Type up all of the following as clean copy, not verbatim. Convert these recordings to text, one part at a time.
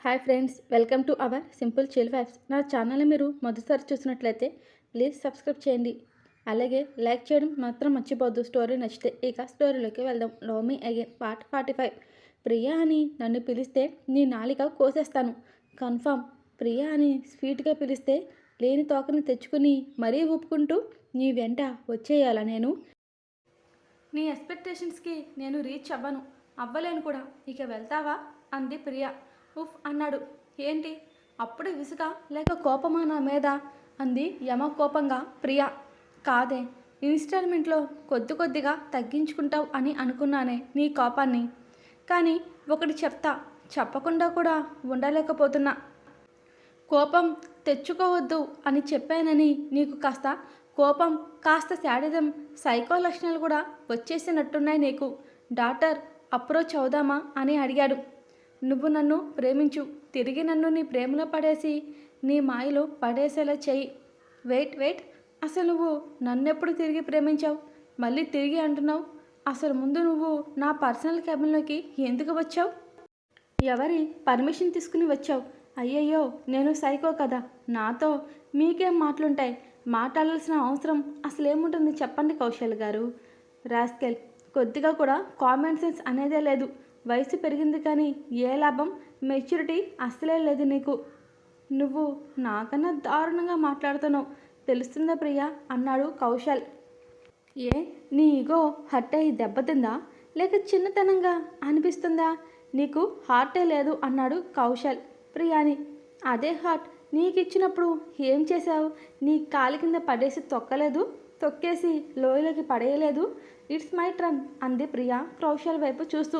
Hi friends, welcome to our simple chill vibes. నా ఛానల్ని మీరు మొదటిసారి చూసినట్లయితే ప్లీజ్ సబ్స్క్రైబ్ చేయండి. అలాగే లైక్ చేయడం మాత్రం మర్చిపోద్దు. స్టోరీ నచ్చితే. ఇక స్టోరీలోకి వెళ్దాం. Love me again part 45. Priya అని నన్ను పిలిస్తే నీ నాలిక కోసేస్తాను కన్ఫామ్. ప్రియా అని స్వీట్గా పిలిస్తే లేని తోకని తెచ్చుకుని మరీ ఊపుకుంటూ నీ వెంట వచ్చేయాలా నేను? నీ ఎక్స్పెక్టేషన్స్కి నేను రీచ్ అవ్వలేను కూడా. ఇక వెళ్తావా అంది ప్రియా. ఉఫ్ అన్నాడు. ఏంటి అప్పుడే విసుగ లేక కోపమా నా మీద అంది యమ కోపంగా. ప్రియా కాదే, ఇన్స్టాల్మెంట్లో కొద్దిగా తగ్గించుకుంటావు అని అనుకున్నానే నీ కోపాన్ని. కానీ ఒకటి చెప్తా, చెప్పకుండా కూడా ఉండలేకపోతున్నా. కోపం తెచ్చుకోవద్దు అని చెప్పానని నీకు కాస్త కోపం, కాస్త శాడిజం, సైకో లక్షణాలు కూడా వచ్చేసినట్టున్నాయి నీకు. డాక్టర్ అప్రోచ్ అవుదామా అని అడిగాడు. నువ్వు నన్ను ప్రేమించు, తిరిగి నన్ను నీ ప్రేమలో పడేసి నీ మాయలో పడేసేలా చెయ్యి. వెయిట్, అసలు నువ్వు నన్నెప్పుడు తిరిగి ప్రేమించావు? మళ్ళీ తిరిగి అంటున్నావు. అసలు ముందు నువ్వు నా పర్సనల్ క్యాబిన్లోకి ఎందుకు వచ్చావు? ఎవరి పర్మిషన్ తీసుకుని వచ్చావు? అయ్యయ్యో, నేను సైకో కదా, నాతో మీకేం మాటలుంటాయి? మాట్లాడాల్సిన అవసరం అసలేముంటుంది చెప్పండి కౌశల్ గారు. రాస్కెల్, కొద్దిగా కూడా కామన్ సెన్స్ అనేదే లేదు. వయసు పెరిగింది కానీ ఏ లాభం? మెచ్యూరిటీ అస్సలే లేదు నీకు. నువ్వు నాకన్నా దారుణంగా మాట్లాడుతున్నావు, తెలుస్తుందా ప్రియా అన్నాడు కౌశల్. ఏ నీ ఈగో హర్ట్ అయ్యి దెబ్బతిందా, లేక చిన్నతనంగా అనిపిస్తుందా? నీకు హార్టే లేదు అన్నాడు కౌశల్ ప్రియాని. అదే హార్ట్ నీకు ఇచ్చినప్పుడు ఏం చేశావు? నీ కాలి కింద పడేసి తొక్కలేదు, తొక్కేసి లోయలోకి పడేయలేదు. ఇట్స్ మై టర్న్ అంది ప్రియా కౌశల్ వైపు చూస్తూ.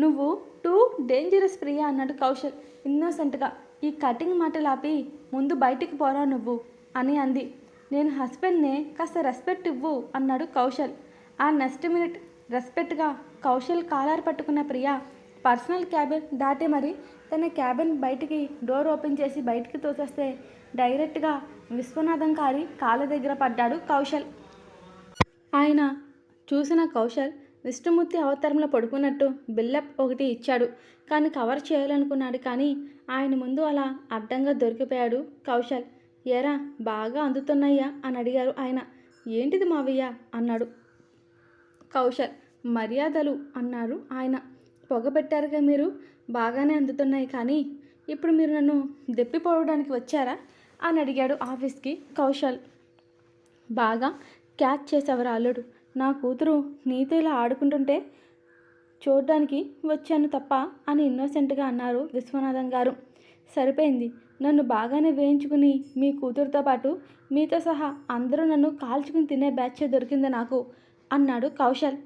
నువ్వు టూ డేంజరస్ ప్రియా అన్నాడు కౌశల్ ఇన్నోసెంట్గా. ఈ కటింగ్ మాటలు ఆపి ముందు బయటికి పోరా నువ్వు అని అంది. నేను హస్బెండ్నే, కాస్త రెస్పెక్ట్ ఇవ్వు అన్నాడు కౌశల్. ఆ నెక్స్ట్ మినిట్ రెస్పెక్ట్గా కౌశల్ కాలర్ పట్టుకున్న ప్రియా పర్సనల్ క్యాబిన్ దాటి మరి తన క్యాబిన్ బయటికి డోర్ ఓపెన్ చేసి బయటికి తోసేస్తే డైరెక్ట్గా విశ్వనాథం కారి కాళ్ళ దగ్గర పడ్డాడు కౌశల్. ఆయన చూసిన కౌశల్ విష్ణుమూర్తి అవతారంలో పడుకున్నట్టు బిల్డప్ ఒకటి ఇచ్చాడు. కానీ కవర్ చేయాలనుకున్నాడు, కానీ ఆయన ముందు అలా అడ్డంగా దొరికిపోయాడు కౌశల్. ఏరా బాగా అందుతున్నాయ్యా అని అడిగారు ఆయన. ఏంటిది మావయ్య అన్నాడు కౌశల్. మర్యాదలు అన్నారు ఆయన. పొగబెట్టారుగా మీరు, బాగానే అందుతున్నాయి, కానీ ఇప్పుడు మీరు నన్ను దెప్పిపోవడానికి వచ్చారా అని అడిగాడు ఆఫీస్కి కౌశల్. బాగా క్యాచ్ చేసేవారు అల్లుడు. నా కూతురు నీతో ఇలా ఆడుకుంటుంటే చూడ్డానికి వచ్చాను తప్ప అని ఇన్నోసెంట్గా అన్నారు విశ్వనాథం గారు. సరిపోయింది, నన్ను బాగానే వేయించుకుని మీ కూతురుతో పాటు మీతో సహా అందరూ నన్ను కాల్చుకుని తినే బ్యాచ్ దొరికింది నాకు అన్నాడు కౌశల్.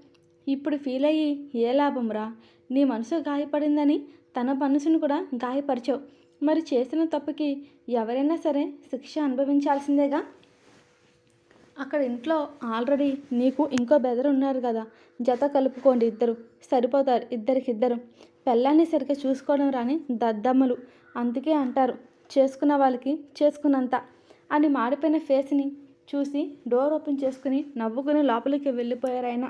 ఇప్పుడు ఫీల్ అయ్యి ఏ లాభం రా? నీ మనసు గాయపడిందని తన మనసును కూడా గాయపరిచావు. మరి చేసిన తప్పుకి ఎవరైనా సరే శిక్ష అనుభవించాల్సిందేగా. అక్కడ ఇంట్లో ఆల్రెడీ నీకు ఇంకో బెదరు ఉన్నారు కదా, జత కలుపుకోండి, ఇద్దరు సరిపోతారు, ఇద్దరికిద్దరు. పెళ్ళాన్ని సరిగ్గా చూసుకోవడం రాని దద్దమ్మలు. అందుకే అంటారు చేసుకున్న వాళ్ళకి చేసుకున్నంత అని. మాడిపోయిన ఫేస్ని చూసి డోర్ ఓపెన్ చేసుకుని నవ్వుకుని లోపలికి వెళ్ళిపోయారు ఆయన.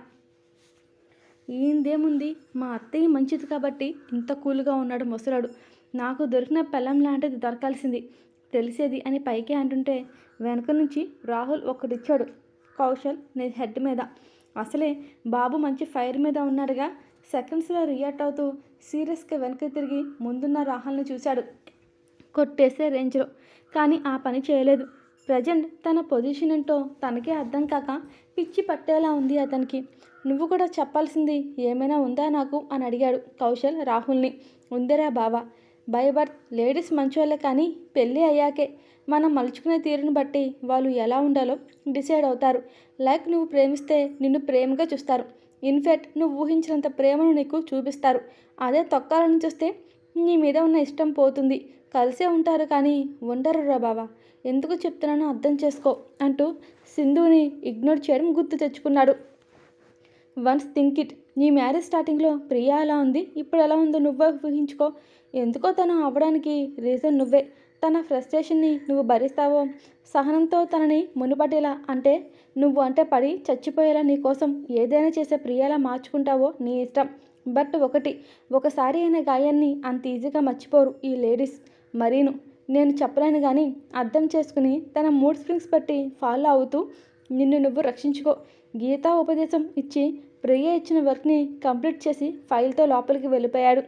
ఈయనదేముంది, మా అత్తయ్య మంచిది కాబట్టి ఇంత కూల్గా ఉన్నాడు ముసలాడు. నాకు దొరికిన పెళ్ళం లాంటిది దొరకాల్సింది తెలిసేది అని పైకి అంటుంటే వెనక నుంచి రాహుల్ ఒకటిచ్చాడు కౌశల్ హెడ్ మీద. అసలే బాబు మంచి ఫైర్ మీద ఉన్నాడుగా. సెకండ్స్లో రియాక్ట్ అవుతూ సీరియస్గా వెనక్కి తిరిగి ముందున్న రాహుల్ని చూశాడు కొట్టేసే రేంజ్లో. కానీ ఆ పని చేయలేదు. ప్రజెంట్ తన పొజిషన్ ఏంటో తనకే అర్థం కాక పిచ్చి పట్టేలా ఉంది అతనికి. నువ్వు కూడా చెప్పాల్సింది ఏమైనా ఉందా నాకు అని అడిగాడు కౌశల్ రాహుల్ని. ఉందిరా బావా, బై బర్త్ లేడీస్ మంచోళ్ళే, కానీ పెళ్ళి అయ్యాకే మనం మలుచుకునే తీరుని బట్టి వాళ్ళు ఎలా ఉండాలో డిసైడ్ అవుతారు. లైక్ నువ్వు ప్రేమిస్తే నిన్ను ప్రేమగా చూస్తారు. ఇన్ఫ్యాక్ట్ నువ్వు ఊహించినంత ప్రేమను నీకు చూపిస్తారు. అదే తొక్కాలని చూస్తే నీ మీద ఉన్న ఇష్టం పోతుంది. కలిసే ఉంటారు కానీ ఉండరు రా బావా. ఎందుకు చెప్తున్నానో అర్థం చేసుకో అంటూ సింధుని ఇగ్నోర్ చేయడం గుర్తు తెచ్చుకున్నాడు. Once think it. నీ మ్యారేజ్ స్టార్టింగ్లో ప్రియా ఎలా ఉంది, ఇప్పుడు ఎలా ఉందో నువ్వే ఊహించుకో. ఎందుకో తను అవ్వడానికి రీజన్ నువ్వే. తన ఫ్రస్ట్రేషన్ని నువ్వు భరిస్తావో, సహనంతో తనని మునుపటిలా అంటే నువ్వు అంటే పడి చచ్చిపోయేలా నీ కోసం ఏదైనా చేసే ప్రియాలా మార్చుకుంటావో నీ ఇష్టం. బట్ ఒకసారి అయిన గాయాన్ని అంత ఈజీగా మర్చిపోరు ఈ లేడీస్. మరీను నేను చెప్పలేను కానీ అర్థం చేసుకుని తన మూడ్ స్ప్రింగ్స్ బట్టి ఫాలో అవుతూ నిన్ను నువ్వు రక్షించుకో. గీతా ఉపదేశం ఇచ్చి ప్రియ ఇచ్చిన వర్క్ని కంప్లీట్ చేసి ఫైల్తో లోపలికి వెళ్ళిపోయాడు.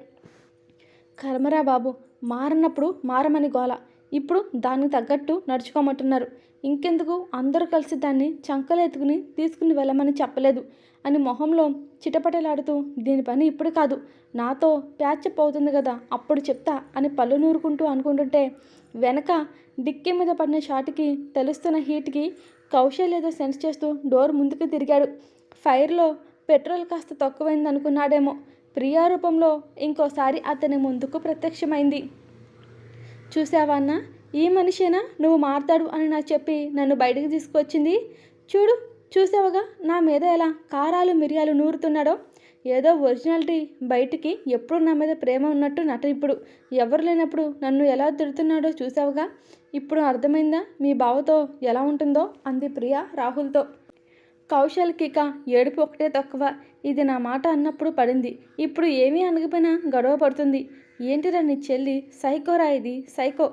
కర్మరా బాబు, మారన్నప్పుడు మారమని గోల, ఇప్పుడు దానికి తగ్గట్టు నడుచుకోమంటున్నారు. ఇంకెందుకు అందరూ కలిసి దాన్ని చంకలు ఎత్తుకుని తీసుకుని వెళ్ళమని చెప్పలేదు అని మొహంలో చిటపటలాడుతూ, దీని పని ఇప్పుడు కాదు, నాతో ప్యాచప్ అవుతుంది కదా అప్పుడు చెప్తా అని పళ్ళు నూరుకుంటూ అనుకుంటుంటే వెనక డిక్కీ మీద పడిన షాట్కి తెలుస్తున్న హీట్కి కౌశల్ ఏదో సెన్స్ చేస్తూ డోర్ ముందుకు తిరిగాడు. ఫైర్లో పెట్రోల్ కాస్త తక్కువైంది అనుకున్నాడేమో. ప్రియా రూపంలో ఇంకోసారి అతని ముందుకు ప్రత్యక్షమైంది. చూసావా అన్న, ఈ మనిషేనా నువ్వు మారతాడు అని నాకు చెప్పి నన్ను బయటకు తీసుకొచ్చింది? చూసావుగా నా మీద ఎలా కారాలు మిరియాలు నూరుతున్నాడో. ఏదో ఒరిజినాలిటీ బయటికి, ఎప్పుడు నా మీద ప్రేమ ఉన్నట్టు ఇప్పుడు ఎవరు లేనప్పుడు నన్ను ఎలా తిడుతున్నాడో చూసావుగా. ఇప్పుడు అర్థమైందా మీ బావతో ఎలా ఉంటుందో అంది ప్రియా రాహుల్తో. కౌశల్కిక ఏడుపు ఒకటే తక్కువ. ఇది నా మాట అన్నప్పుడు పడింది, ఇప్పుడు ఏమీ అనకపోయినా గొడవ పడుతుంది. ఏంటిరా నీ చెల్లి సైకోరా, ఇది సైకో.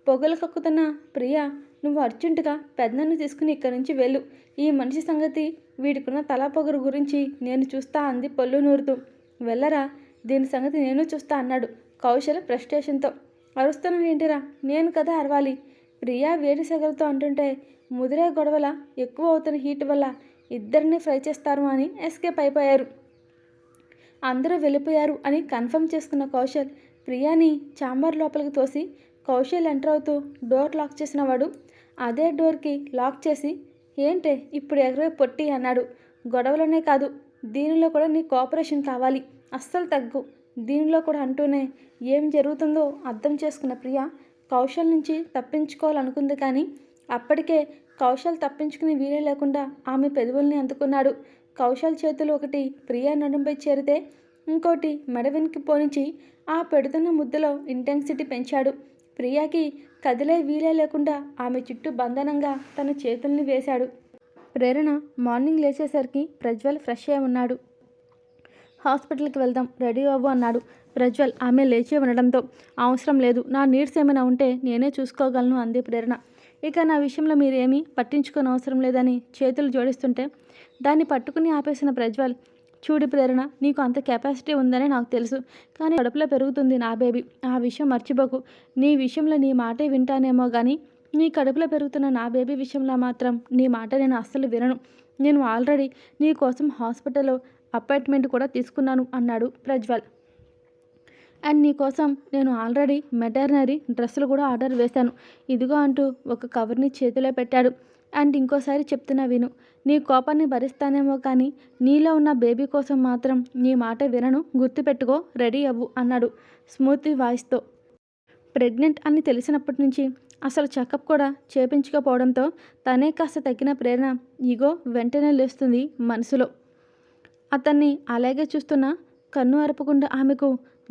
పొగలు కక్కుతున్న ప్రియా, నువ్వు అర్జెంటుగా పెద్దను తీసుకుని ఇక్కడి నుంచి వెళ్ళు. ఈ మనిషి సంగతి, వీడికున్న తల పొగరు గురించి నేను చూస్తా అంది పళ్ళు నూరుతూ. వెళ్ళరా, దీని సంగతి నేను చూస్తా అన్నాడు కౌశల్ ఫ్రస్ట్రేషన్తో. అరుస్తున్నావు ఏంటిరా, నేను కదా అరవాలి. ప్రియా వేడి సెగలతో అంటుంటే ముదిరే గొడవల ఎక్కువ అవుతున్న హీట్ వల్ల ఇద్దరిని ఫ్రై చేస్తారు అని ఎస్కేప్ అయిపోయారు. అందరూ వెళ్ళిపోయారు అని కన్ఫర్మ్ చేసుకున్న కౌశల్ ప్రియాని ఛాంబర్ లోపలికి తోసి కౌశల్ ఎంటర్ అవుతూ డోర్ లాక్ చేసిన వాడు అదే డోర్కి లాక్ చేసి, ఏంటే ఇప్పుడు ఎగరే పొట్టి అన్నాడు. గొడవలోనే కాదు, దీనిలో కూడా నీ కోఆపరేషన్ కావాలి, అస్సలు తగ్గు దీనిలో కూడా అంటూనే ఏం జరుగుతుందో అర్థం చేసుకున్న ప్రియ కౌశల్ నుంచి తప్పించుకోవాలనుకుంది. కానీ అప్పటికే కౌశల్ తప్పించుకుని వీలే లేకుండా ఆమె పెదవుల్ని అందుకున్నాడు. కౌశల్ చేతులు ఒకటి ప్రియా నడుంపై చేరితే ఇంకోటి మెడ వెనక్కి పోనించి ఆ పెడుతున్న ముద్దలో ఇంటెన్సిటీ పెంచాడు. ప్రియాకి కదిలే వీలే లేకుండా ఆమె చుట్టూ బంధనంగా తన చేతుల్ని వేశాడు. ప్రేరణ మార్నింగ్ లేచేసరికి ప్రజ్వల్ ఫ్రెష్ అయి ఉన్నాడు. హాస్పిటల్కి వెళ్దాం, రెడీ అవ్వు అన్నాడు ప్రజ్వల్ ఆమె లేచి ఉండడంతో. అవసరం లేదు, నా నీడ్స్ ఏమైనా ఉంటే నేనే చూసుకోగలను అంది ప్రేరణ. ఇక నా విషయంలో మీరేమీ పట్టించుకోని అవసరం లేదని చేతులు జోడిస్తుంటే దాన్ని పట్టుకుని ఆపేసిన ప్రజ్వల్, చూడు ప్రేరణ, నీకు అంత కెపాసిటీ ఉందని నాకు తెలుసు, కానీ కడుపులో పెరుగుతుంది నా బేబీ, ఆ విషయం మర్చిపోకు. నీ విషయంలో నీ మాటే వింటానేమో కానీ నీ కడుపులో పెరుగుతున్న నా బేబీ విషయంలో మాత్రం నీ మాట నేను అస్సలు వినను. నేను ఆల్రెడీ నీ కోసం హాస్పిటల్లో అపాయింట్మెంట్ కూడా తీసుకున్నాను అన్నాడు ప్రజ్వల్. అండ్ నీకోసం నేను ఆల్రెడీ మెటర్నరీ డ్రెస్సులు కూడా ఆర్డర్ వేశాను, ఇదిగో అంటూ ఒక కవర్ని చేతిలో పెట్టాడు. అండ్ ఇంకోసారి చెప్తున్నా విను, నీ కోపాన్ని భరిస్తానేమో కానీ నీలో ఉన్న బేబీ కోసం మాత్రం నీ మాట వినను, గుర్తుపెట్టుకో, రెడీ అవ్వు అన్నాడు స్మూత్ వాయిస్తో. ప్రెగ్నెంట్ అని తెలిసినప్పటి నుంచి అసలు చెకప్ కూడా చేపించకపోవడంతో తనే కాస్త తగ్గిన ప్రేరణ ఇగో వెంటనే లేస్తుంది మనసులో. అతన్ని అలాగే చూస్తున్న కన్ను అరపకుండా ఆమెకు,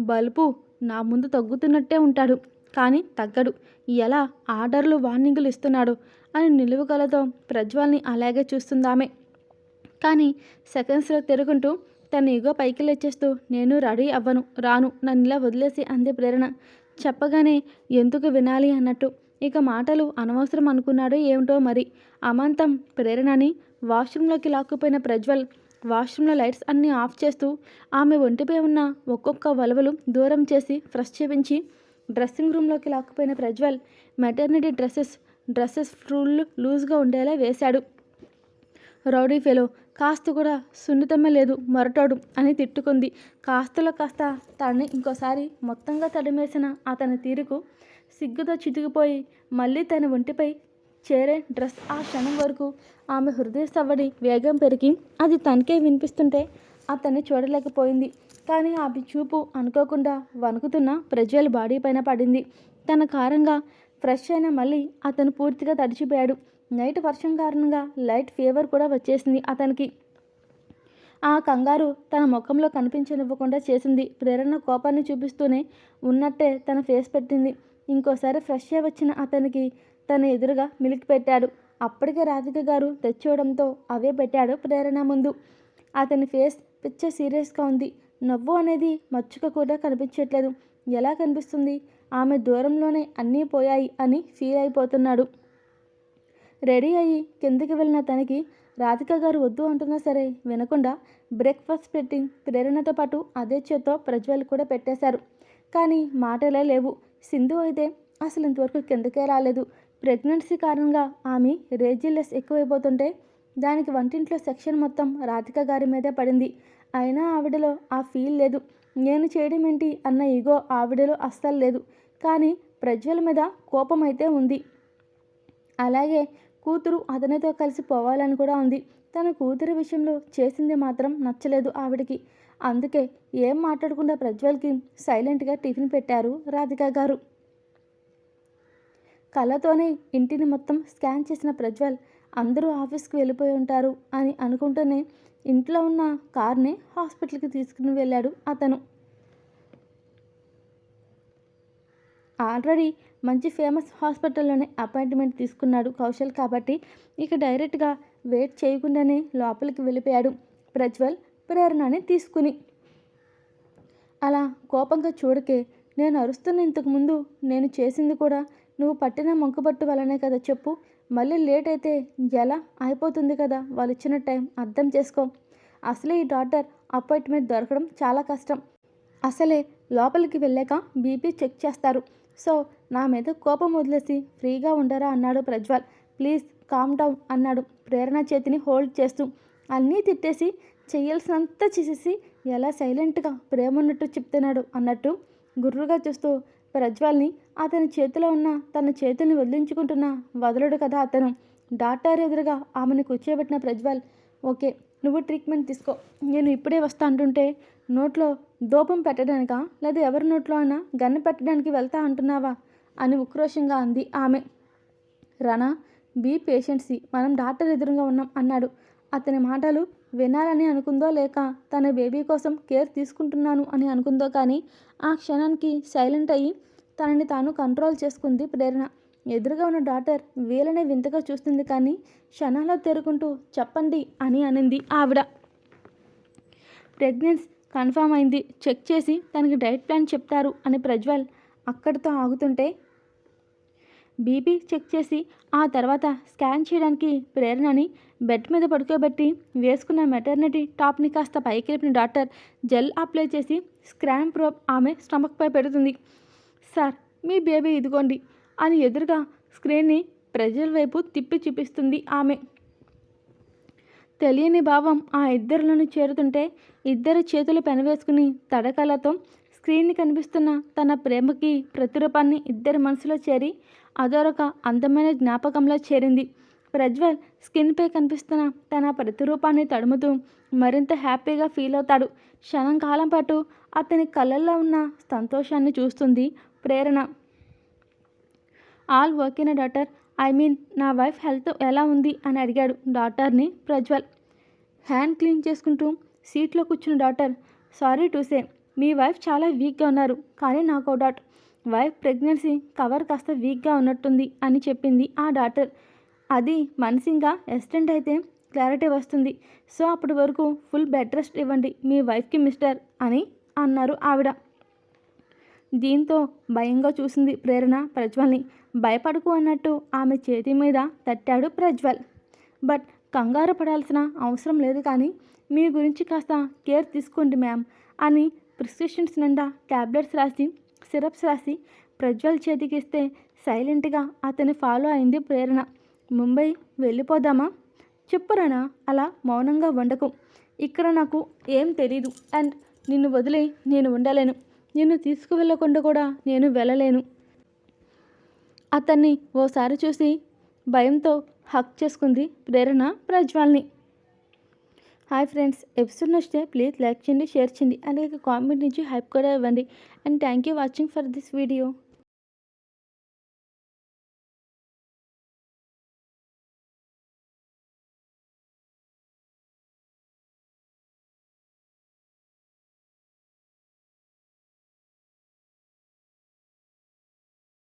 బల్బు నా ముందు తగ్గుతున్నట్టే ఉంటాడు కానీ తగ్గడు, ఎలా ఆర్డర్లు వార్నింగులు ఇస్తున్నాడు అని నిలువుగలతో ప్రజ్వల్ని అలాగే చూస్తుందామె. కానీ సెకండ్స్లో తిరుగుంటూ తన ఈగో పైకి లేచేస్తూ, నేను రెడీ అవ్వను, రాను, నన్ను ఇలా వదిలేసి అంది ప్రేరణ. చెప్పగానే ఎందుకు వినాలి అన్నట్టు ఇక మాటలు అనవసరం అనుకున్నాడో ఏమిటో మరి. అమాంతం ప్రేరణని వాష్రూమ్లోకి లాక్కుపోయిన ప్రజ్వల్ వాష్రూమ్లో లైట్స్ అన్నీ ఆఫ్ చేస్తూ ఆమె ఒంటిపై ఉన్న ఒక్కొక్క వలవలు దూరం చేసి ఫ్రెష్ చేపించి డ్రెస్సింగ్ రూమ్లోకి లాక్కుపోయిన ప్రజ్వల్ మెటర్నిటీ డ్రెస్సెస్ ఫుల్ లూజ్గా ఉండేలా వేశాడు. రౌడీ ఫెలో, కాస్త కూడా సున్నితమే లేదు మొరటోడు అని తిట్టుకుంది. కాస్తలో కాస్త తనని ఇంకోసారి మొత్తంగా తడిమేసిన అతని తీరుకు సిగ్గుతో చితికిపోయి మళ్ళీ తన ఒంటిపై చేరే డ్రెస్ ఆ క్షణం వరకు ఆమె హృదయ సవ్వడి వేగం పెరిగి అది తనకే వినిపిస్తుంటే అతన్ని చూడలేకపోయింది. కానీ ఆమె చూపు అనుకోకుండా వణుకుతున్న ప్రజ్వల్ బాడీ పైన పడింది. తన కారంగా ఫ్రెష్ అయిన మళ్ళీ అతను పూర్తిగా తడిచిపోయాడు. నైట్ వర్షం కారణంగా లైట్ ఫీవర్ కూడా వచ్చేసింది అతనికి. ఆ కంగారు తన ముఖంలో కనిపించనివ్వకుండా చేసింది. ప్రేరణ కోపాన్ని చూపిస్తూనే ఉన్నట్టే తన ఫేస్ పెట్టింది. ఇంకోసారి ఫ్రెష్ అయి వచ్చిన అతనికి తన ఎదురుగా మిల్క్ పెట్టాడు. అప్పటికే రాధిక గారు తెచ్చివడంతో అవే పెట్టాడు ప్రేరణ ముందు. అతని ఫేస్ పిచ్చ సీరియస్గా ఉంది. నవ్వు అనేది మచ్చుక కూడా కనిపించట్లేదు. ఎలా కనిపిస్తుంది? ఆమె దూరంలోనే అన్నీ పోయాయి అని ఫీల్ అయిపోతున్నాడు. రెడీ అయ్యి కిందకి వెళ్ళిన తనకి రాధిక గారు వద్దు అంటున్నా సరే వినకుండా బ్రేక్ఫాస్ట్ పెట్టి ప్రేరణతో పాటు అదే చేత్తో ప్రజ్వల్ కూడా పెట్టేశారు. కానీ మాటలే లేవు. సింధు అయితే అసలు ఇంతవరకు కిందకే రాలేదు. ప్రెగ్నెన్సీ కారణంగా ఆమె రేజిల్లెస్ ఎక్కువైపోతుంటే దానికి వంటింట్లో సెక్షన్ మొత్తం రాధిక గారి మీదే పడింది. అయినా ఆవిడలో ఆ ఫీల్ లేదు. నేను చేయడం ఏంటి అన్న ఈగో ఆవిడలో అస్సలు లేదు. కానీ ప్రజ్వల్ మీద కోపం అయితే ఉంది. అలాగే కూతురు అతనితో కలిసి పోవాలని కూడా ఉంది. తన కూతురి విషయంలో చేసింది మాత్రం నచ్చలేదు ఆవిడికి. అందుకే ఏం మాట్లాడకుండా ప్రజ్వల్కి సైలెంట్గా టిఫిన్ పెట్టారు రాధిక గారు. కళ్ళతోనే ఇంటిని మొత్తం స్కాన్ చేసిన ప్రజ్వల్ అందరూ ఆఫీస్కి వెళ్ళిపోయి ఉంటారు అని అనుకుంటూనే ఇంట్లో ఉన్న కార్ని హాస్పిటల్కి తీసుకుని వెళ్ళాడు అతను. ఆల్రెడీ మంచి ఫేమస్ హాస్పిటల్లోనే అపాయింట్మెంట్ తీసుకున్నాడు కౌశల్ కాబట్టి ఇక డైరెక్ట్గా వెయిట్ చేయకుండానే లోపలికి వెళ్ళిపోయాడు ప్రజ్వల్ ప్రేరణని తీసుకుని. అలా కోపంగా చూడకే, నేను అరుస్తున్న ఇంతకుముందు నేను చేసింది కూడా నువ్వు పట్టిన మొంకుపట్టు వల్లనే కదా చెప్పు. మళ్ళీ లేట్ అయితే ఎలా అయిపోతుంది కదా వాళ్ళు ఇచ్చిన టైం అర్థం చేసుకో. అసలే ఈ డాక్టర్ అపాయింట్మెంట్ దొరకడం చాలా కష్టం. అసలే లోపలికి వెళ్ళాక బీపీ చెక్ చేస్తారు. సో నా మీద కోపం వదిలేసి ఫ్రీగా ఉండరా అన్నాడు ప్రజ్వల్. ప్లీజ్ కామ్ డౌన్ అన్నాడు ప్రేరణ చేతిని హోల్డ్ చేస్తూ. అన్నీ తిట్టేసి చెయ్యాల్సినంత చేసేసి ఎలా సైలెంట్గా ప్రేమ ఉన్నట్టు చెప్తున్నాడు అన్నట్టు గుర్రుగా చూస్తూ ప్రజ్వల్ని అతని చేతిలో ఉన్న తన చేతుల్ని వదిలించుకుంటున్నా వదలడు కదా అతను. డాక్టర్ ఎదురుగా ఆమెను కూర్చోబెట్టిన ప్రజ్వల్, ఓకే నువ్వు ట్రీట్మెంట్ తీసుకో, నేను ఇప్పుడే వస్తా అంటుంటే నోట్లో దూపం పెట్టడానికా లేదా ఎవరి నోట్లో అయినా గన్ను పెట్టడానికి వెళ్తా అంటున్నావా అని ఉక్రోషంగా అంది ఆమె. రానా, బీ పేషెంట్సీ, మనం డాక్టర్ ఎదురుగా ఉన్నాం అన్నాడు. అతని మాటలు వినాలని అనుకుందో లేక తన బేబీ కోసం కేర్ తీసుకుంటున్నాను అని అనుకుందో కానీ ఆ క్షణానికి సైలెంట్ అయ్యి తనని తాను కంట్రోల్ చేసుకుంది ప్రేరణ. ఎదురుగా ఉన్న డాక్టర్ వీళ్ళనే వింతగా చూస్తుంది కానీ క్షణాల్లో తేరుకుంటూ చెప్పండి అని అనింది ఆవిడ. ప్రెగ్నెన్సీ కన్ఫామ్ అయింది, చెక్ చేసి తనకి డైట్ ప్లాన్ చెప్తారు అని ప్రజ్వల్ అక్కడితో ఆగుతుంటే బీపీ చెక్ చేసి ఆ తర్వాత స్కాన్ చేయడానికి ప్రేరణని బెడ్ మీద పడుకోబెట్టి వేసుకున్న మెటర్నిటీ టాప్ని కాస్త పైకి లేపిన డాక్టర్ జెల్ అప్లై చేసి స్క్రామ్ ప్రోబ్ ఆమె స్టమక్పై పెడుతుంది. సార్ మీ బేబీ ఇదిగోండి అని ఎదురుగా స్క్రీన్ని ప్రజల వైపు తిప్పి చూపిస్తుంది ఆమె. తెలియని భావం ఆ ఇద్దరిలోనూ చేరుతుంటే ఇద్దరు చేతులు పెనవేసుకుని తడకలతో స్క్రీన్ని కనిపిస్తున్న తన ప్రేమకి ప్రతిరూపాన్ని ఇద్దరి మనసులో చేరి అదొరక అందమైన జ్ఞాపకంలో చేరింది. ప్రజ్వల్ స్కిన్పై కనిపిస్తున్న తన ప్రతిరూపాన్ని తడుముతూ మరింత హ్యాపీగా ఫీల్ అవుతాడు. క్షణం కాలం పాటు అతని కళ్ళల్లో ఉన్న సంతోషాన్ని చూస్తుంది ప్రేరణ. ఆల్ ఓకేనా డాక్టర్, ఐ మీన్ నా వైఫ్ హెల్త్ ఎలా ఉంది అని అడిగాడు డాక్టర్ని ప్రజ్వల్. హ్యాండ్ క్లీన్ చేసుకుంటూ సీట్లో కూర్చున్న doctor, sorry to say me wife చాలా వీక్గా ఉన్నారు, కానీ నాకు డౌట్, వైఫ్ ప్రెగ్నెన్సీ కవర్ కాస్త వీక్గా ఉన్నట్టుంది అని చెప్పింది ఆ డాక్టర్. అది మనసింగా ఎక్స్టెండ్ అయితే క్లారిటీ వస్తుంది, సో అప్పటి వరకు ఫుల్ బెడ్ రెస్ట్ ఇవ్వండి మీ వైఫ్కి మిస్టర్ అని అన్నారు ఆవిడ. దీంతో భయంగా చూసింది ప్రేరణ ప్రజ్వల్ని. భయపడకు అన్నట్టు ఆమె చేతి మీద తట్టాడు ప్రజ్వల్. బట్ కంగారు పడాల్సిన అవసరం లేదు, కానీ మీ గురించి కాస్త కేర్ తీసుకోండి మ్యామ్ అని ప్రిస్క్రిప్షన్స్ నిండా ట్యాబ్లెట్స్ రాసి సిరప్స్ రాసి ప్రజ్వల్ చేతికి ఇస్తే సైలెంట్గా అతని ఫాలో అయింది ప్రేరణ. ముంబై వెళ్ళిపోదామా? చెప్పురానా, అలా మౌనంగా ఉండకు. ఇక్కడ నాకు ఏం తెలీదు అండ్ నిన్ను వదిలి నేను ఉండలేను, నిన్ను తీసుకువెళ్ళకుండా కూడా నేను వెళ్ళలేను. అతన్ని ఓసారి చూసి భయంతో హక్ చేసుకుంది ప్రేరణ ప్రజ్వల్ని. హాయ్ ఫ్రెండ్స్, ఎపిసోడ్ నచ్చితే ప్లీజ్ లైక్ చేయండి, షేర్ చేయండి, అలాగే కామెంట్ నుంచి హైప్ కూడా ఇవ్వండి. And thank you watching for this video.